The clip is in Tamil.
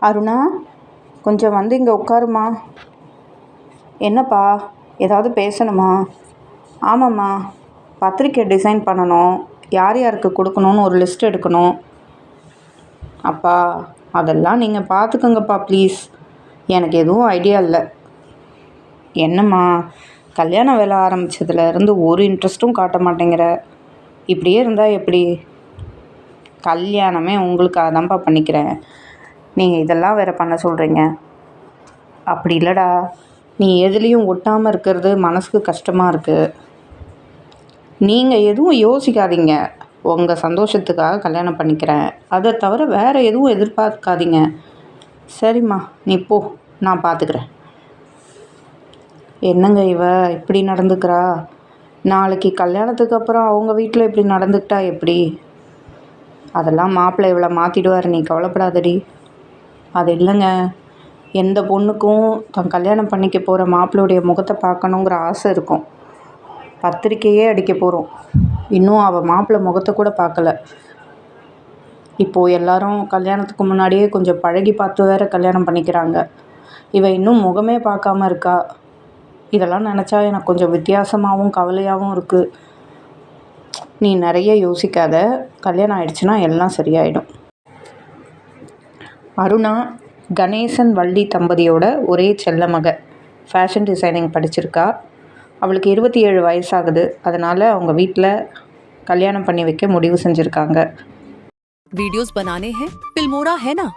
அருணா, கொஞ்சம் வந்து இங்கே உட்காருமா. என்னப்பா, ஏதாவது பேசணுமா? ஆமாம்மா, பத்திரிக்கை டிசைன் பண்ணணும், யார் யாருக்கு கொடுக்கணுன்னு ஒரு லிஸ்ட் எடுக்கணும். அப்பா, அதெல்லாம் நீங்கள் பார்த்துக்கோங்கப்பா ப்ளீஸ். எனக்கு எதுவும் ஐடியா இல்லை. என்னம்மா, கல்யாண வேலை ஆரம்பித்ததுலேருந்து ஒரு இன்ட்ரெஸ்ட்டும் காட்ட மாட்டேங்கிற. இப்படியே இருந்தால் எப்படி? கல்யாணமே உங்களுக்காக தான்ப்பா பண்ணிக்கிறேன், நீங்கள் இதெல்லாம் வேறு பண்ண சொல்கிறீங்க. அப்படி இல்லைடா, நீ எதுலேயும் ஒட்டாமல் இருக்கிறது மனசுக்கு கஷ்டமாக இருக்குது. நீங்கள் எதுவும் யோசிக்காதீங்க. உங்கள் சந்தோஷத்துக்காக கல்யாணம் பண்ணிக்கிறேன், அதை தவிர வேறு எதுவும் எதிர்பார்க்காதீங்க. சரிம்மா, நீ போ, நான் பார்த்துக்கிறேன். என்னங்க இவ இப்படி நடந்துக்கிறா? நாளைக்கு கல்யாணத்துக்கு அப்புறம் அவங்க வீட்டில் இப்படி நடந்துக்கிட்டா எப்படி? அதெல்லாம் மாப்பிள்ளை இவளை மாற்றிடுவார், நீ கவலைப்படாதடி. அது இல்லைங்க, எந்த பொண்ணுக்கும் தன் கல்யாணம் பண்ணிக்க போகிற மாப்பிள்ளையுடைய முகத்தை பார்க்கணுங்கிற ஆசை இருக்கும். பத்திரிக்கையே அடிக்க போகிறோம், இன்னும் அவள் மாப்பிள்ளை முகத்தை கூட பார்க்கல. இப்போது எல்லாரும் கல்யாணத்துக்கு முன்னாடியே கொஞ்சம் பழகி பார்த்து வேறு கல்யாணம் பண்ணிக்கிறாங்க. இவள் இன்னும் முகமே பார்க்காம இருக்கா. இதெல்லாம் நினச்சா எனக்கு கொஞ்சம் வித்தியாசமாகவும் கவலையாகவும் இருக்குது. நீ நிறைய யோசிக்காத, கல்யாணம் ஆயிடுச்சுன்னா எல்லாம் சரியாயிடும். அருணா கணேசன் வள்ளி தம்பதியோட ஒரே செல்ல மக. ஃபேஷன் டிசைனிங் படிச்சிருக்கா. அவளுக்கு 27 வயசாகுது. அதனால் அவங்க வீட்டில் கல்யாணம் பண்ணி வைக்க முடிவு செஞ்சுருக்காங்க. वीडियोस बनाने हैं, फिल्मोरा है ना।